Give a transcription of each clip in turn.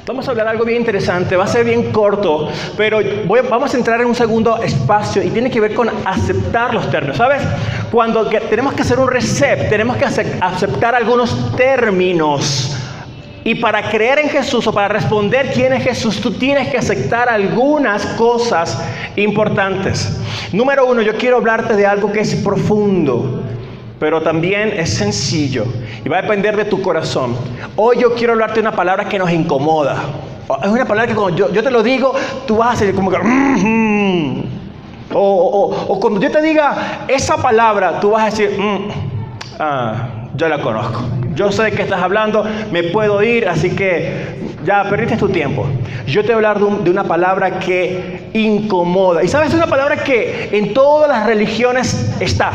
Vamos a hablar algo bien interesante, va a ser bien corto, pero vamos a entrar en un segundo espacio y tiene que ver con aceptar los términos. ¿Sabes? Cuando tenemos que hacer un reset, tenemos que aceptar algunos términos. Y para creer en Jesús o para responder quién es Jesús, tú tienes que aceptar algunas cosas importantes. Número uno, yo quiero hablarte de algo que es profundo, pero también es sencillo y va a depender de tu corazón. Hoy yo quiero hablarte de una palabra que nos incomoda. Es una palabra que cuando yo te lo digo, tú vas a hacer como que... O cuando yo te diga esa palabra, tú vas a decir... yo la conozco. Yo sé de qué estás hablando, me puedo ir, así que ya perdiste tu tiempo. Yo te voy a hablar de una palabra que incomoda. Y sabes, es una palabra que en todas las religiones está.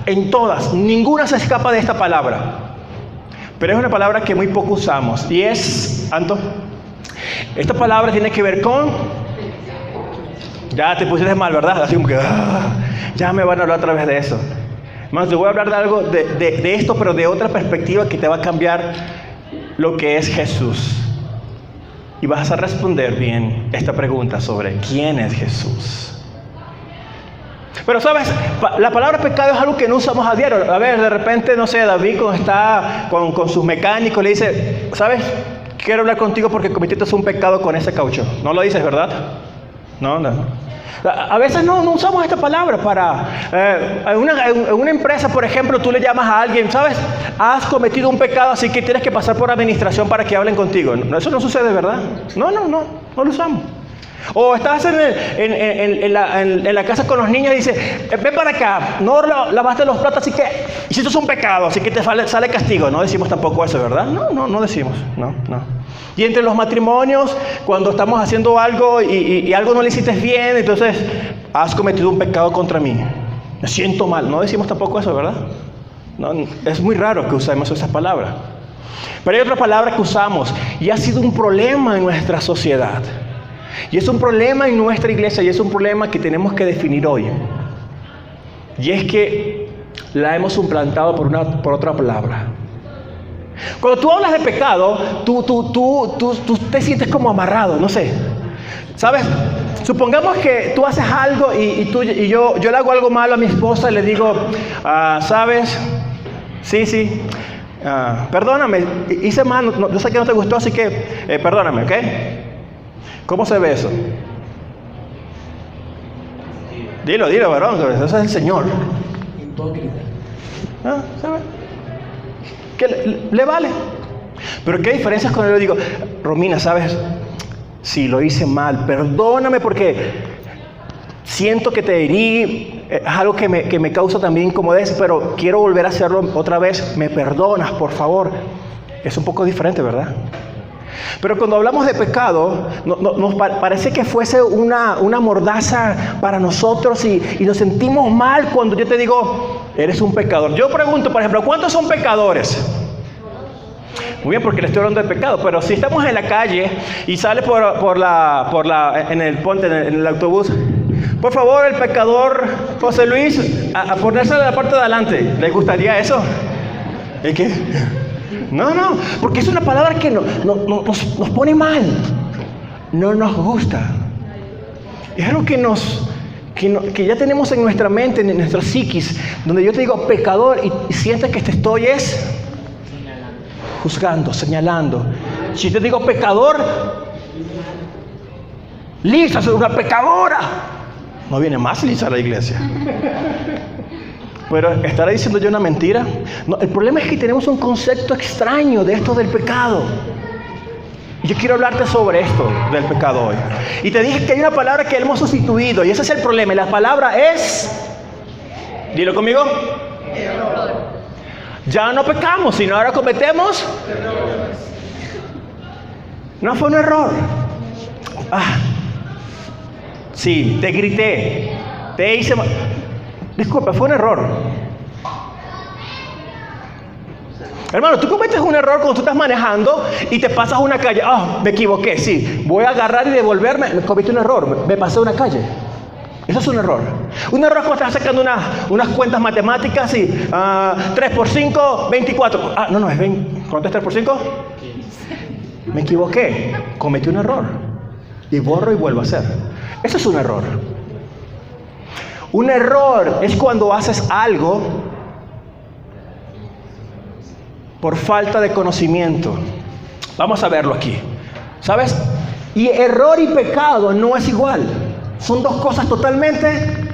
En todas. Ninguna se escapa de esta palabra. Pero es una palabra que muy poco usamos. Y es, Anto, esta palabra tiene que ver con... Ya te pusiste mal, ¿verdad? Así como que... ya me van a hablar otra vez de eso. Más, te voy a hablar de algo de esto, pero de otra perspectiva que te va a cambiar lo que es Jesús. Y vas a responder bien esta pregunta sobre quién es Jesús. Pero sabes, la palabra pecado es algo que no usamos a diario. A ver, de repente, no sé, David cuando está con sus mecánicos le dice, ¿sabes? Quiero hablar contigo porque cometiste un pecado con ese caucho. No lo dices, ¿verdad? No. A veces no usamos esta palabra para... en una empresa, por ejemplo, tú le llamas a alguien, ¿sabes? Has cometido un pecado, así que tienes que pasar por administración para que hablen contigo. Eso no sucede, ¿verdad? No lo usamos. O estás en la casa con los niños y dices, ven para acá, no lavaste los platos, así que hiciste un pecado, así que te sale castigo. No decimos tampoco eso, ¿verdad? No decimos, no. Y entre los matrimonios, cuando estamos haciendo algo y algo no le hiciste bien, entonces has cometido un pecado contra mí. Me siento mal. No decimos tampoco eso, ¿verdad? No, es muy raro que usemos esas palabras. Pero hay otra palabra que usamos y ha sido un problema en nuestra sociedad. Y es un problema en nuestra iglesia y es un problema que tenemos que definir hoy. Y es que la hemos suplantado por otra palabra. Cuando tú hablas de pecado, tú te sientes como amarrado, no sé. ¿Sabes? Supongamos que tú haces algo y yo le hago algo malo a mi esposa y le digo, ¿sabes? Sí. Perdóname, hice mal, yo sé que no te gustó, así que perdóname, ¿ok? ¿Cómo se ve eso? Dilo, varón, ese es el Señor. Hipócrita. ¿Sabes? Que le vale. Pero qué diferencia es cuando yo digo, Romina, ¿sabes? Sí, lo hice mal, perdóname porque siento que te herí, es algo que me causa también incomodidad, pero quiero volver a hacerlo otra vez, me perdonas, por favor. Es un poco diferente, ¿verdad? Pero cuando hablamos de pecado, nos parece que fuese una mordaza para nosotros y nos sentimos mal cuando yo te digo, eres un pecador. Yo pregunto, por ejemplo, ¿cuántos son pecadores? Muy bien, porque le estoy hablando de pecado, pero si estamos en la calle y sale en el autobús, por favor, el pecador José Luis, a ponerse de la parte de adelante. ¿Les gustaría eso? ¿Y qué? No, porque es una palabra que nos pone mal, no nos gusta. Es algo que ya tenemos en nuestra mente, en nuestra psiquis, donde yo te digo pecador y sientes que te estoy juzgando, señalando. Si te digo pecador, Lisa es una pecadora. No viene más Lisa a la iglesia. Pero ¿estaré diciendo yo una mentira? No, el problema es que tenemos un concepto extraño de esto del pecado. Y yo quiero hablarte sobre esto del pecado hoy. Y te dije que hay una palabra que hemos sustituido. Y ese es el problema. Y la palabra es... Dilo conmigo. Error. Ya no pecamos, sino ahora cometemos... errores. No fue un error. Sí, te grité. Te hice... Disculpa, fue un error. Hermano, tú cometes un error cuando tú estás manejando y te pasas una calle. Me equivoqué, sí. Voy a agarrar y devolverme. Cometí un error, me pasé una calle. Eso es un error. Un error es cuando estás sacando unas cuentas matemáticas y 3 por 5, 24. No, es 20. ¿Cuánto es 3 por 5? Me equivoqué, cometí un error. Y borro y vuelvo a hacer. Eso es un error. Un error es cuando haces algo por falta de conocimiento. Vamos a verlo aquí. ¿Sabes? Y error y pecado no es igual. Son dos cosas totalmente.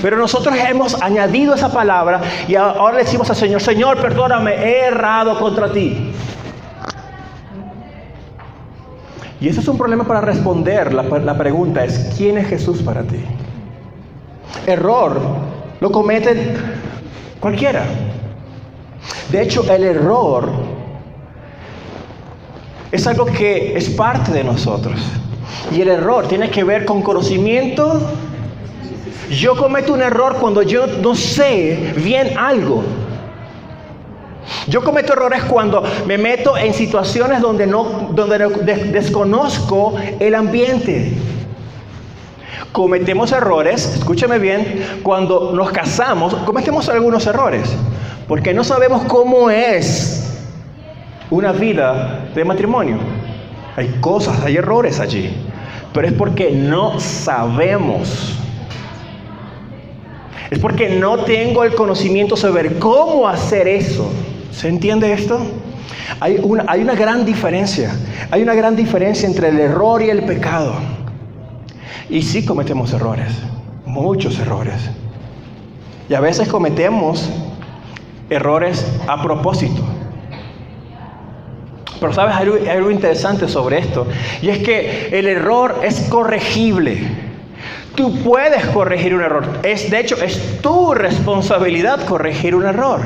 Pero nosotros hemos añadido esa palabra y ahora le decimos al Señor: Señor, perdóname, he errado contra ti. Y eso es un problema para responder. La pregunta es: ¿quién es Jesús para ti? Error lo comete cualquiera. De hecho, el error es algo que es parte de nosotros. Y el error tiene que ver con conocimiento. Yo cometo un error cuando yo no sé bien algo. Yo cometo errores cuando me meto en situaciones donde desconozco el ambiente. Cometemos errores, escúchame bien, cuando nos casamos, cometemos algunos errores, porque no sabemos cómo es una vida de matrimonio. Hay cosas, hay errores allí, pero es porque no sabemos. Es porque no tengo el conocimiento sobre cómo hacer eso. ¿Se entiende esto? Hay una gran diferencia. Hay una gran diferencia entre el error y el pecado. Y sí cometemos errores, muchos errores. Y a veces cometemos errores a propósito. Pero sabes, hay algo interesante sobre esto. Y es que el error es corregible. Tú puedes corregir un error. De hecho, es tu responsabilidad corregir un error.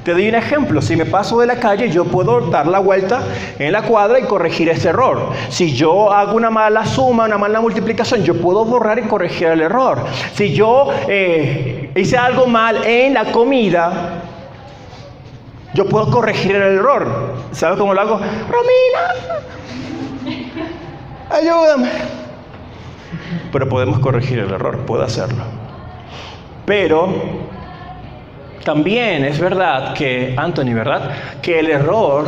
Te doy un ejemplo. Si me paso de la calle, yo puedo dar la vuelta en la cuadra y corregir ese error. Si yo hago una mala suma, una mala multiplicación, yo puedo borrar y corregir el error. Si yo hice algo mal en la comida, yo puedo corregir el error. ¿Sabes cómo lo hago? Romina, ayúdame. Pero podemos corregir el error, puedo hacerlo. Pero también es verdad que, Anthony, ¿verdad? Que el error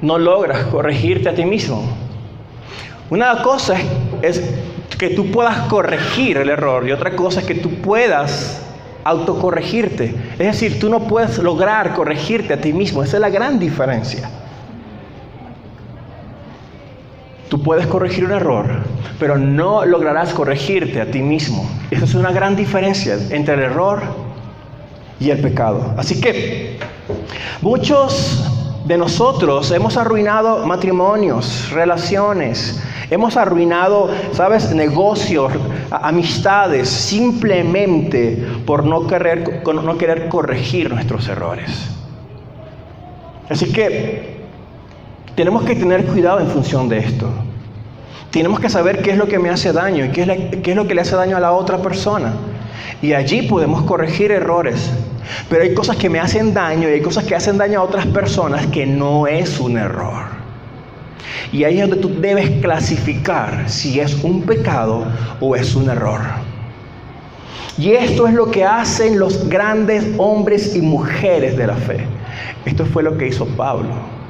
no logras corregirte a ti mismo. Una cosa es que tú puedas corregir el error y otra cosa es que tú puedas autocorregirte. Es decir, tú no puedes lograr corregirte a ti mismo. Esa es la gran diferencia. Tú puedes corregir un error, pero no lograrás corregirte a ti mismo. Esa es una gran diferencia entre el error y el pecado. Así que muchos de nosotros hemos arruinado matrimonios, relaciones, hemos arruinado, ¿sabes?, negocios, amistades, simplemente por no querer corregir nuestros errores. Así que tenemos que tener cuidado en función de esto. Tenemos que saber qué es lo que me hace daño y qué es lo que le hace daño a la otra persona. Y allí podemos corregir errores. Pero hay cosas que me hacen daño y hay cosas que hacen daño a otras personas que no es un error. Y ahí es donde tú debes clasificar si es un pecado o es un error. Y esto es lo que hacen los grandes hombres y mujeres de la fe. Esto fue lo que hizo Pablo.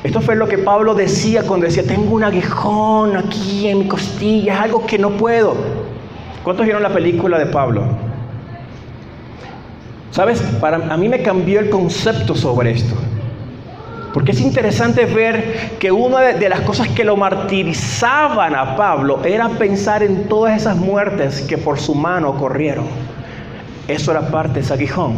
Esto fue lo que Pablo decía cuando decía: tengo un aguijón aquí en mi costilla, es algo que no puedo. ¿Cuántos vieron la película de Pablo? ¿Sabes? A mí me cambió el concepto sobre esto. Porque es interesante ver que una de las cosas que lo martirizaban a Pablo era pensar en todas esas muertes que por su mano corrieron. Eso era parte de ese aguijón.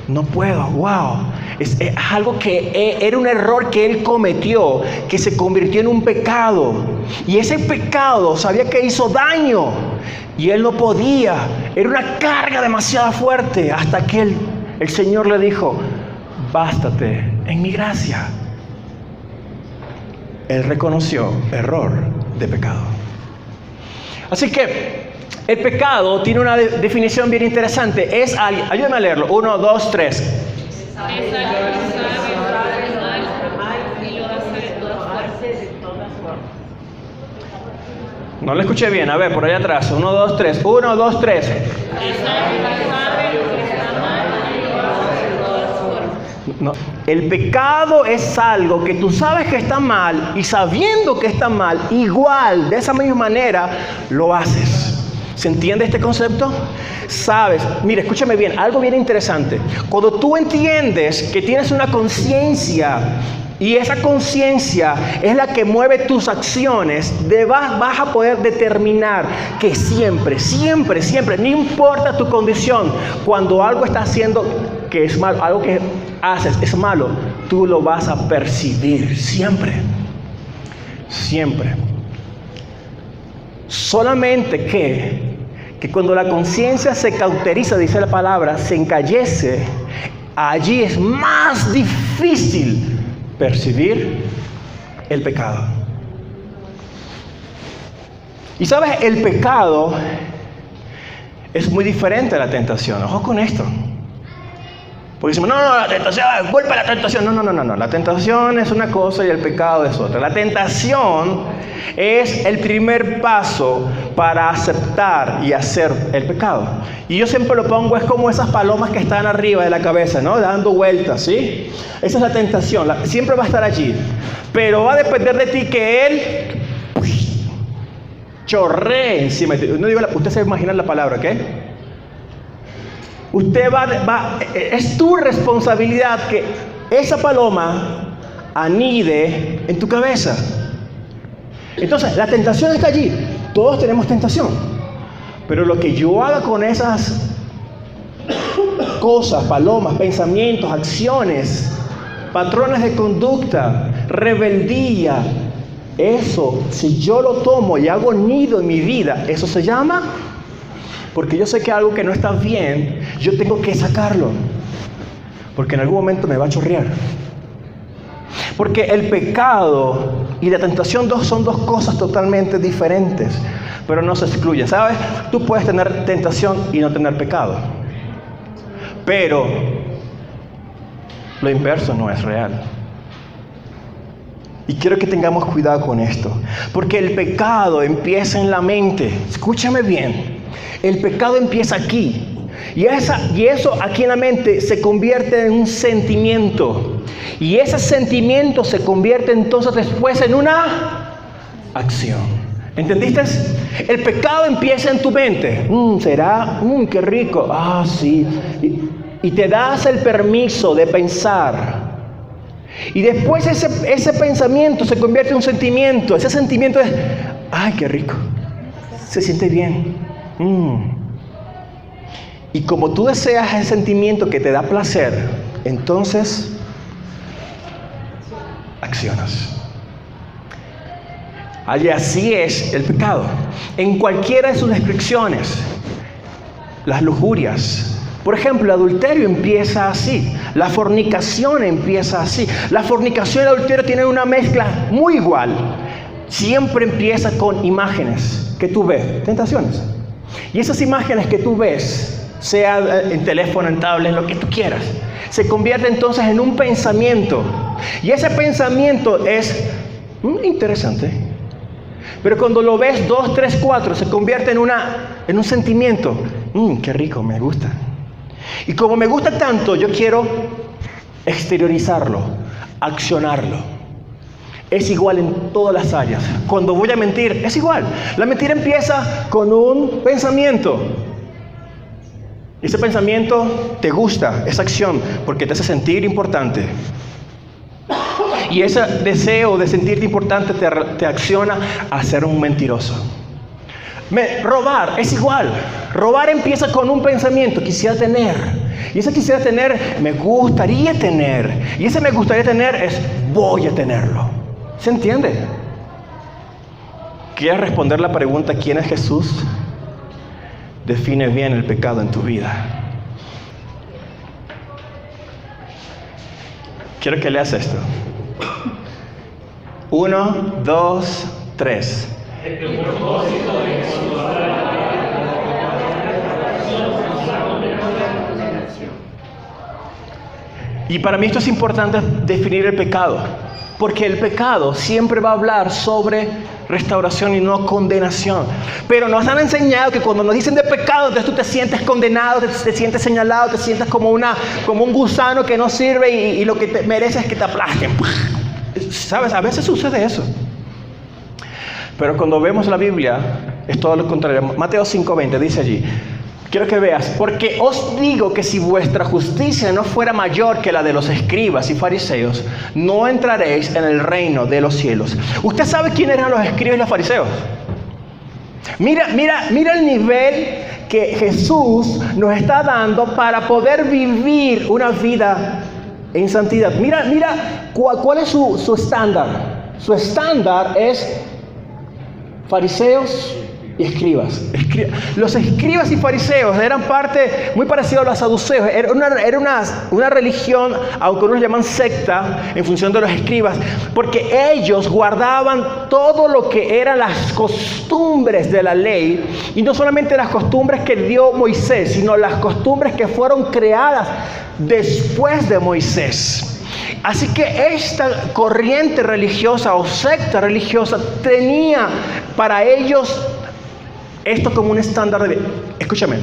No puedo, wow. Es algo que era un error que él cometió, que se convirtió en un pecado. Y ese pecado sabía que hizo daño. Y él no podía. Era una carga demasiado fuerte. Hasta que el Señor le dijo: bástate en mi gracia. Él reconoció error de pecado. Así que el pecado tiene una definición bien interesante. Ayúdame a leerlo. 1, 2, 3. No lo escuché bien. A ver, por allá atrás. 1, 2, 3. 1, 2, 3. No. El pecado es algo que tú sabes que está mal y sabiendo que está mal, igual, de esa misma manera, lo haces. ¿Se entiende este concepto? Sabes, mira, escúchame bien, algo bien interesante. Cuando tú entiendes que tienes una conciencia y esa conciencia es la que mueve tus acciones, vas a poder determinar que siempre, no importa tu condición, cuando algo está haciendo que es malo, algo que haces es malo, tú lo vas a percibir siempre. Solamente que cuando la conciencia se cauteriza, dice la palabra, se encallece, allí es más difícil percibir el pecado. Y sabes, el pecado es muy diferente a la tentación. Ojo con esto. Porque decimos, no, la tentación, vuelve a la tentación. No. La tentación es una cosa y el pecado es otra. La tentación es el primer paso para aceptar y hacer el pecado. Y yo siempre lo pongo, es como esas palomas que están arriba de la cabeza, ¿no? Dando vueltas, ¿sí? Esa es la tentación, siempre va a estar allí. Pero va a depender de ti que él chorree encima de ti. No digo, usted se imagina la palabra, ¿qué? Usted es tu responsabilidad que esa paloma anide en tu cabeza. Entonces, la tentación está allí. Todos tenemos tentación. Pero lo que yo haga con esas cosas, palomas, pensamientos, acciones, patrones de conducta, rebeldía, eso, si yo lo tomo y hago nido en mi vida, eso se llama... Porque yo sé que algo que no está bien, yo tengo que sacarlo. Porque en algún momento me va a chorrear. Porque el pecado y la tentación son dos cosas totalmente diferentes. Pero no se excluyen, ¿sabes? Tú puedes tener tentación y no tener pecado. Pero lo inverso no es real. Y quiero que tengamos cuidado con esto. Porque el pecado empieza en la mente. Escúchame bien. El pecado empieza aquí. Y eso aquí en la mente se convierte en un sentimiento. Y ese sentimiento se convierte entonces después en una acción. ¿Entendiste? El pecado empieza en tu mente. ¿Será? Qué rico. Ah, sí. Y te das el permiso de pensar. Y después ese pensamiento se convierte en un sentimiento. Ese sentimiento es, ay, qué rico. Se siente bien. Y como tú deseas ese sentimiento que te da placer, entonces accionas. Y así es el pecado. En cualquiera de sus descripciones, las lujurias. Por ejemplo, el adulterio empieza así. La fornicación empieza así. La fornicación y el adulterio tienen una mezcla muy igual. Siempre empieza con imágenes que tú ves, tentaciones. Y esas imágenes que tú ves, sea en teléfono, en tablet, lo que tú quieras, se convierte entonces en un pensamiento. Y ese pensamiento es interesante. Pero cuando lo ves 2, 3, 4, se convierte en un sentimiento. Qué rico, me gusta. Y como me gusta tanto, yo quiero exteriorizarlo, accionarlo. Es igual en todas las áreas. Cuando voy a mentir, es igual. La mentira empieza con un pensamiento. Ese pensamiento te gusta, esa acción, porque te hace sentir importante. Y ese deseo de sentirte importante te acciona a ser un mentiroso. Robar es igual. Robar empieza con un pensamiento, quisiera tener. Y ese quisiera tener, me gustaría tener. Y ese me gustaría tener es, voy a tenerlo. ¿Se entiende? ¿Quieres responder la pregunta ¿quién es Jesús? Define bien el pecado en tu vida. Quiero que leas esto. 1, 2, 3. Y para mí esto es importante definir el pecado. Porque el pecado siempre va a hablar sobre restauración y no condenación. Pero nos han enseñado que cuando nos dicen de pecado, entonces tú te sientes condenado, te sientes señalado, te sientes como un gusano que no sirve y lo que te mereces es que te aplasten. ¿Sabes? A veces sucede eso. Pero cuando vemos la Biblia, es todo lo contrario. Mateo 5:20 dice allí, quiero que veas, porque os digo que si vuestra justicia no fuera mayor que la de los escribas y fariseos, no entraréis en el reino de los cielos. ¿Usted sabe quiénes eran los escribas y los fariseos? Mira el nivel que Jesús nos está dando para poder vivir una vida en santidad. Mira cuál es su estándar. Su estándar es fariseos y escribas. Los escribas y fariseos eran parte muy parecida a los saduceos. Era una religión, aunque unos llaman secta, en función de los escribas, porque ellos guardaban todo lo que eran las costumbres de la ley, y no solamente las costumbres que dio Moisés, sino las costumbres que fueron creadas después de Moisés. Así que esta corriente religiosa o secta religiosa tenía para ellos esto como un estándar de... Escúchame,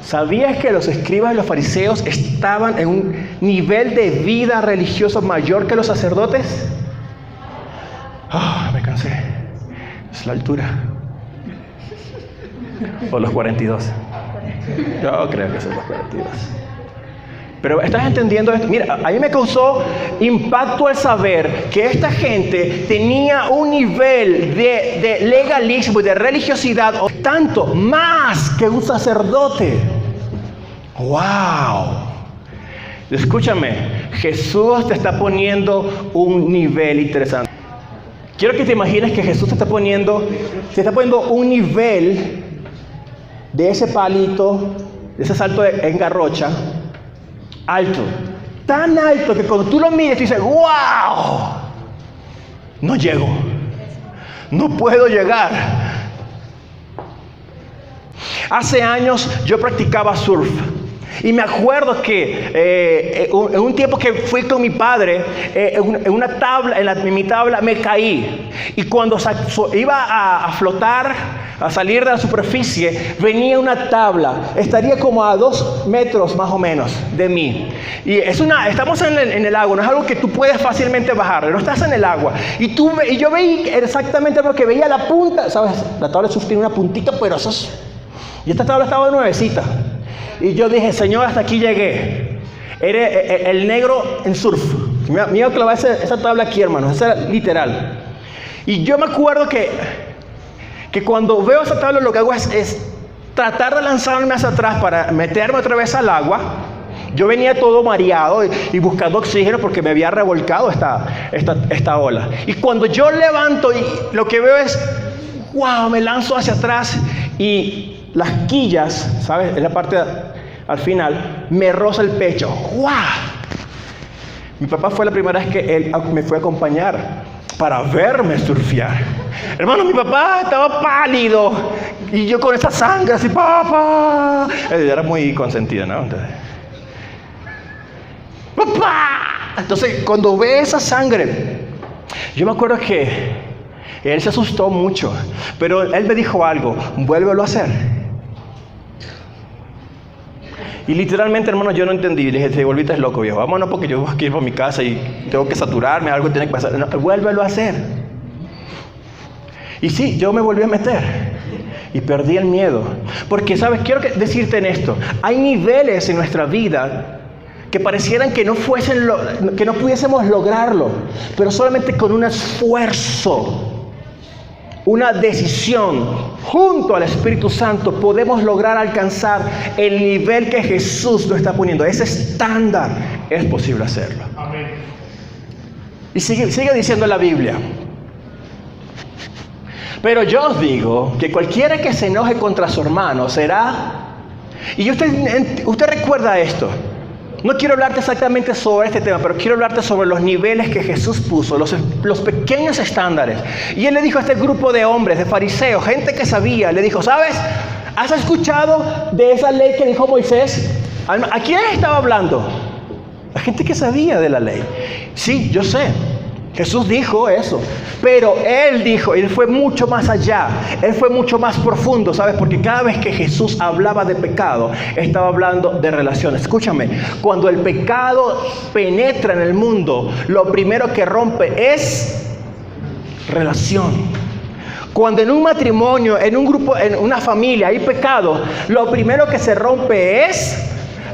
¿sabías que los escribas y los fariseos estaban en un nivel de vida religioso mayor que los sacerdotes? Me cansé. Es la altura. O los 42. Yo creo que son los 42. Pero ¿estás entendiendo esto? Mira, a mí me causó impacto el saber que esta gente tenía un nivel de legalismo y de religiosidad tanto más que un sacerdote. ¡Wow! Escúchame, Jesús te está poniendo un nivel interesante. Quiero que te imagines que Jesús te está poniendo un nivel de ese palito, de ese salto en garrocha, alto, tan alto que cuando tú lo miras tú dices, ¡wow! No llego, no puedo llegar. Hace años yo practicaba surf y me acuerdo que en un tiempo que fui con mi padre, en una tabla, en mi tabla me caí, y cuando iba a flotar, a salir de la superficie, venía una tabla, estaría como a 2 metros más o menos de mí, y estamos en el agua, no es algo que tú puedes fácilmente bajar, no estás en el agua, y yo veía exactamente lo que veía, la punta, ¿sabes? La tabla de surf tiene una puntita, pero y esta tabla estaba nuevecita, y yo dije, Señor, hasta aquí llegué. Era el negro en surf. Me iba a clavar esa tabla aquí, hermanos, esa era literal. Y yo me acuerdo que cuando veo esa tabla lo que hago es tratar de lanzarme hacia atrás para meterme otra vez al agua. Yo venía todo mareado y buscando oxígeno porque me había revolcado esta ola. Y cuando yo levanto y lo que veo es, wow, me lanzo hacia atrás y las quillas, ¿sabes? En la parte al final, me roza el pecho. ¡Wow! Mi papá fue la primera vez que él me fue a acompañar para verme surfear. Hermano, mi papá estaba pálido y yo con esa sangre así, papá. Era muy consentido, ¿no? ¡Papá! Entonces, cuando ve esa sangre, yo me acuerdo que él se asustó mucho, pero él me dijo algo, vuélvelo a hacer. Y literalmente, hermano, yo no entendí. Le dije, te volviste loco, viejo. Vámonos porque yo voy a ir por mi casa y tengo que saturarme, algo tiene que pasar. No, vuélvelo a hacer. Y sí, yo me volví a meter. Y perdí el miedo. Porque, ¿sabes? Quiero decirte en esto. Hay niveles en nuestra vida que parecieran que no pudiésemos lograrlo. Pero solamente con un esfuerzo, una decisión junto al Espíritu Santo podemos lograr alcanzar el nivel que Jesús nos está poniendo. Ese estándar es posible hacerlo. Amén. Y sigue diciendo la Biblia, pero yo os digo que cualquiera que se enoje contra su hermano será... Y usted recuerda esto. No quiero hablarte exactamente sobre este tema, pero quiero hablarte sobre los niveles que Jesús puso, los pequeños estándares. Y Él le dijo a este grupo de hombres, de fariseos, gente que sabía, le dijo, ¿sabes? ¿Has escuchado de esa ley que dijo Moisés? ¿A quién estaba hablando? A gente que sabía de la ley. Sí, yo sé. Jesús dijo eso, pero Él dijo, Él fue mucho más allá, Él fue mucho más profundo, ¿sabes? Porque cada vez que Jesús hablaba de pecado, estaba hablando de relación. Escúchame, cuando el pecado penetra en el mundo, lo primero que rompe es relación. Cuando en un matrimonio, en un grupo, en una familia hay pecado, lo primero que se rompe es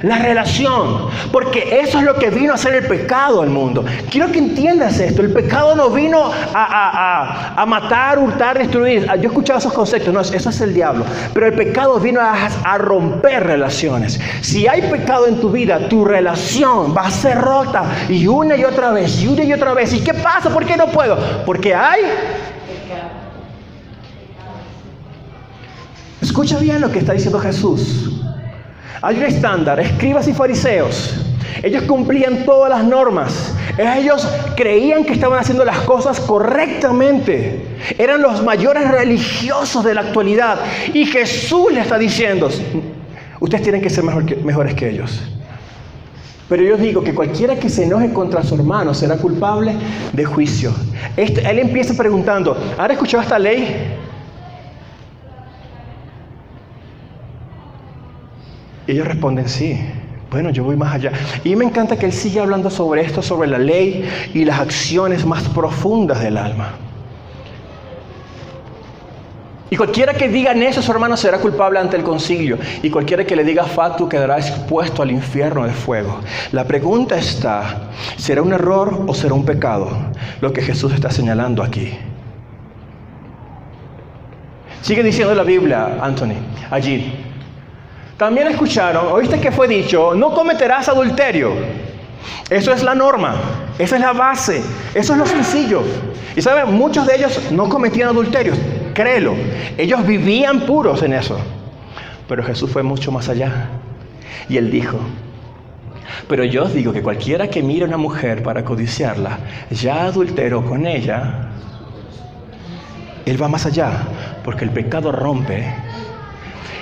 la relación, porque eso es lo que vino a hacer el pecado al mundo. Quiero que entiendas esto. El pecado no vino a matar, hurtar, destruir. Yo he escuchado esos conceptos. No, eso es el diablo. Pero el pecado vino a romper relaciones. Si hay pecado en tu vida, tu relación va a ser rota y una y otra vez, y una y otra vez. ¿Y qué pasa? ¿Por qué no puedo? Porque hay... Escucha bien lo que está diciendo Jesús. Hay un estándar, escribas y fariseos. Ellos cumplían todas las normas. Ellos creían que estaban haciendo las cosas correctamente. Eran los mayores religiosos de la actualidad. Y Jesús le está diciendo, ustedes tienen que ser mejores que ellos. Pero yo digo que cualquiera que se enoje contra su hermano será culpable de juicio. Él empieza preguntando, ¿has escuchado esta ley? Y ellos responden, sí. Bueno, yo voy más allá. Y me encanta que él sigue hablando sobre esto, sobre la ley y las acciones más profundas del alma. Y cualquiera que diga necio a su hermano será culpable ante el concilio. Y cualquiera que le diga fatuo quedará expuesto al infierno de fuego. La pregunta está, ¿será un error o será un pecado lo que Jesús está señalando aquí? Sigue diciendo la Biblia, Anthony, allí. También escucharon, oíste que fue dicho, no cometerás adulterio. Eso es la norma, esa es la base, eso es lo sencillo. Y saben, muchos de ellos no cometían adulterios, créelo. Ellos vivían puros en eso. Pero Jesús fue mucho más allá. Y Él dijo, pero yo os digo que cualquiera que mire a una mujer para codiciarla, ya adulteró con ella. Él va más allá, porque el pecado rompe.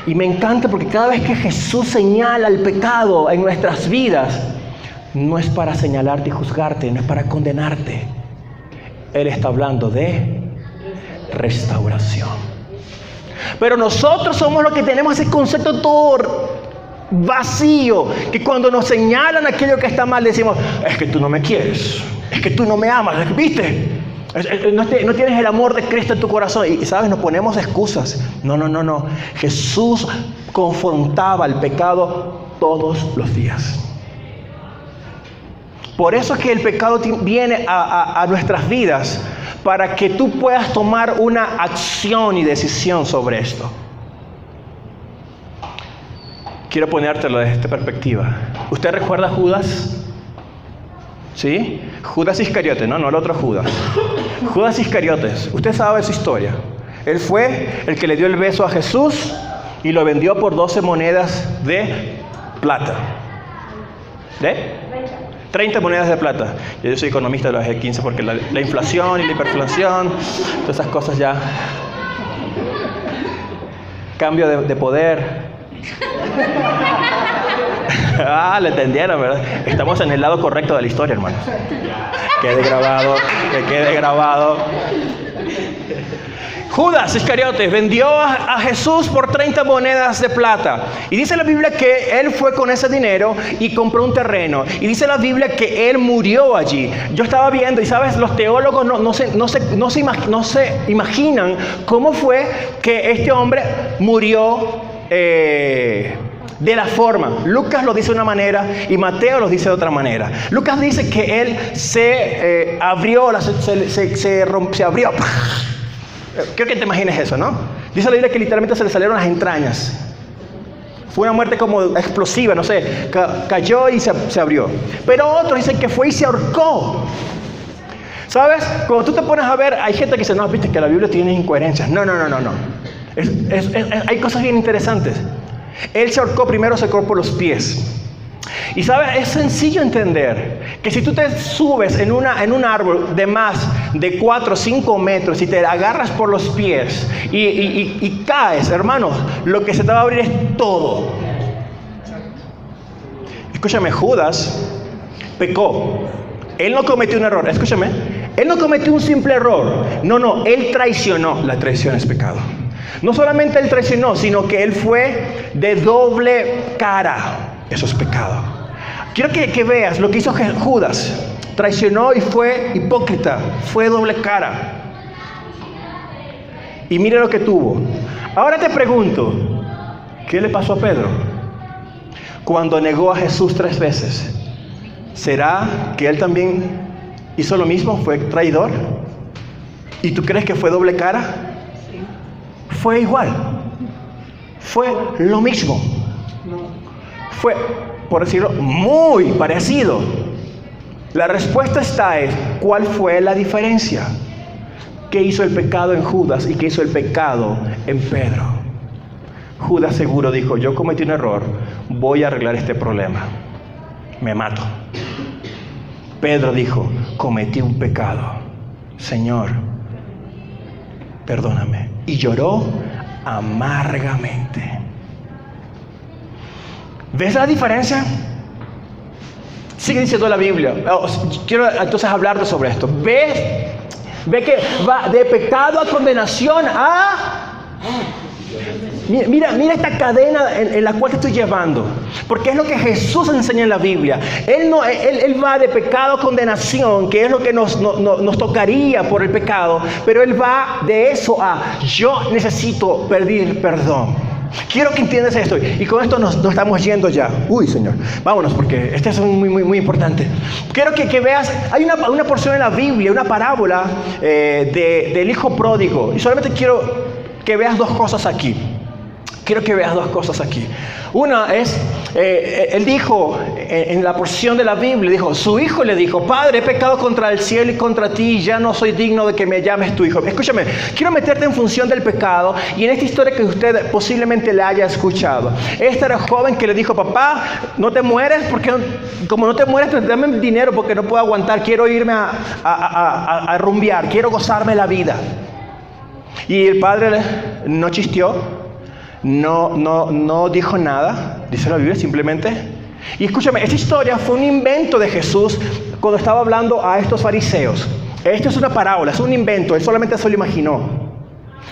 Y me encanta porque cada vez que Jesús señala el pecado en nuestras vidas, no es para señalarte y juzgarte, no es para condenarte. Él está hablando de restauración. Pero nosotros somos los que tenemos ese concepto todo vacío, que cuando nos señalan aquello que está mal decimos, es que tú no me quieres, es que tú no me amas, ¿viste? No tienes el amor de Cristo en tu corazón. Y sabes, nos ponemos excusas. No. Jesús confrontaba el pecado todos los días. Por eso es que el pecado viene a nuestras vidas, para que tú puedas tomar una acción y decisión sobre esto. Quiero ponértelo desde esta perspectiva. ¿Usted recuerda a Judas? ¿Sí? Judas Iscariote, no el otro Judas. Judas Iscariotes, usted sabe su historia. Él fue el que le dio el beso a Jesús y lo vendió por 12 monedas de plata. ¿De? 30 monedas de plata. Yo soy economista, lo dejé 15 porque la inflación y la hiperflación, todas esas cosas ya. Cambio de poder. Le entendieron, ¿verdad? Estamos en el lado correcto de la historia, hermanos. Que quede grabado. Judas Iscariote vendió a Jesús por 30 monedas de plata. Y dice la Biblia que él fue con ese dinero y compró un terreno. Y dice la Biblia que él murió allí. Yo estaba viendo, y sabes, los teólogos no se imaginan cómo fue que este hombre murió de la forma. Lucas lo dice de una manera y Mateo lo dice de otra manera. Lucas dice que él se abrió. Creo que te imagines eso, ¿no? Dice la Biblia que literalmente se le salieron las entrañas. Fue una muerte como explosiva, no sé. Cayó y se abrió. Pero otros dicen que fue y se ahorcó. ¿Sabes? Cuando tú te pones a ver, hay gente que dice, no, viste que la Biblia tiene incoherencias. No. Hay cosas bien interesantes. Él se ahorcó, primero se ahorcó por los pies. Y sabes, es sencillo entender que si tú te subes en un árbol de más de 4 o 5 metros y te agarras por los pies y caes, hermanos, lo que se te va a abrir es todo. Escúchame, Judas pecó. Él no cometió un error, escúchame. Él no cometió un simple error. No, él traicionó. La traición es pecado. No solamente él traicionó, sino que él fue de doble cara. Eso es pecado. Quiero que veas lo que hizo Judas. Traicionó y fue hipócrita. Fue doble cara. Y mire lo que tuvo. Ahora te pregunto, ¿qué le pasó a Pedro cuando negó a Jesús 3 veces? ¿Será que él también hizo lo mismo? ¿Fue traidor? ¿Y tú crees que fue doble cara? Fue igual. Fue lo mismo. Fue, por decirlo, muy parecido. La respuesta está en ¿cuál fue la diferencia? ¿Qué hizo el pecado en Judas y qué hizo el pecado en Pedro? Judas seguro dijo, yo cometí un error, voy a arreglar este problema. Me mato. Pedro dijo, cometí un pecado. Señor, perdóname. Y lloró amargamente. ¿Ves la diferencia? Sigue diciendo la Biblia. Quiero entonces hablar sobre esto. Ve que va de pecado a condenación a... Mira esta cadena en la cual te estoy llevando. Porque es lo que Jesús enseña en la Biblia. Él va de pecado a condenación, que es lo que nos tocaría por el pecado. Pero Él va de eso a yo necesito pedir perdón. Quiero que entiendas esto. Y con esto nos estamos yendo ya. Uy, Señor. Vámonos porque este es muy importante. Quiero que veas, hay una porción en la Biblia, una parábola del hijo pródigo. Y solamente quiero que veas dos cosas aquí. Quiero que veas dos cosas aquí. Una es, él dijo, en la porción de la Biblia, dijo, su hijo le dijo, Padre, he pecado contra el cielo y contra ti, ya no soy digno de que me llames tu hijo. Escúchame, quiero meterte en función del pecado y en esta historia que usted posiblemente la haya escuchado. Este era el joven que le dijo, papá, no te mueres, porque como no te mueres, dame dinero porque no puedo aguantar, quiero irme a rumbear, quiero gozarme la vida. Y el padre no chisteó. No dijo nada, dice la Biblia simplemente. Y escúchame, esta historia fue un invento de Jesús cuando estaba hablando a estos fariseos. Esto es una parábola, es un invento, él solamente se lo imaginó.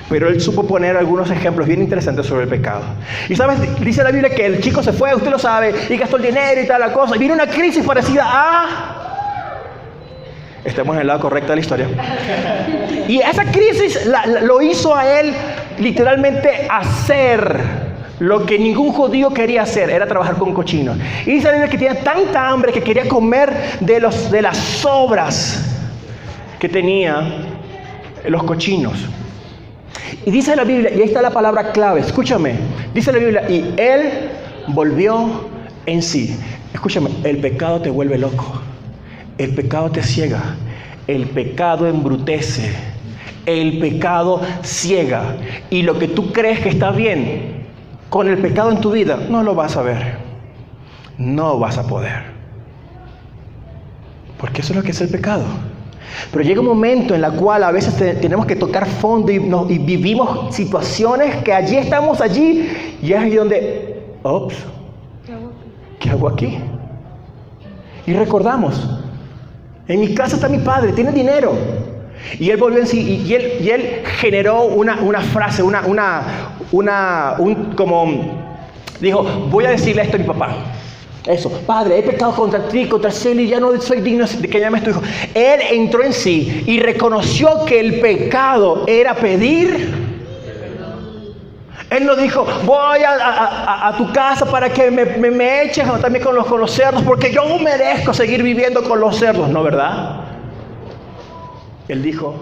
Pero él supo poner algunos ejemplos bien interesantes sobre el pecado. Y sabes, dice la Biblia que el chico se fue, usted lo sabe, y gastó el dinero y tal la cosa. Y vino una crisis parecida a... Estamos en el lado correcto de la historia. Y esa crisis lo hizo a él literalmente hacer lo que ningún judío quería hacer, era trabajar con cochinos. Y dice la Biblia que tenía tanta hambre que quería comer de las sobras que tenía los cochinos. Y dice la Biblia, y ahí está la palabra clave, escúchame, dice la Biblia, y él volvió en sí. Escúchame, el pecado te vuelve loco. El pecado te ciega, el pecado embrutece, el pecado ciega. Y lo que tú crees que está bien con el pecado en tu vida, no lo vas a ver, no vas a poder. Porque eso es lo que es el pecado. Pero llega un momento en el cual a veces tenemos que tocar fondo y vivimos situaciones que allí estamos allí y es ahí donde, ups, ¿qué hago aquí? Y recordamos, en mi casa está mi padre, tiene dinero. Y él volvió en sí y él generó una frase, dijo, voy a decirle esto a mi papá. Eso, Padre, he pecado contra ti, contra el cielo y ya no soy digno de que llames tu hijo. Él entró en sí y reconoció que el pecado era pedir. Él no dijo, voy a tu casa para que me eches también con los cerdos, porque yo merezco seguir viviendo con los cerdos. No, ¿verdad? Él dijo,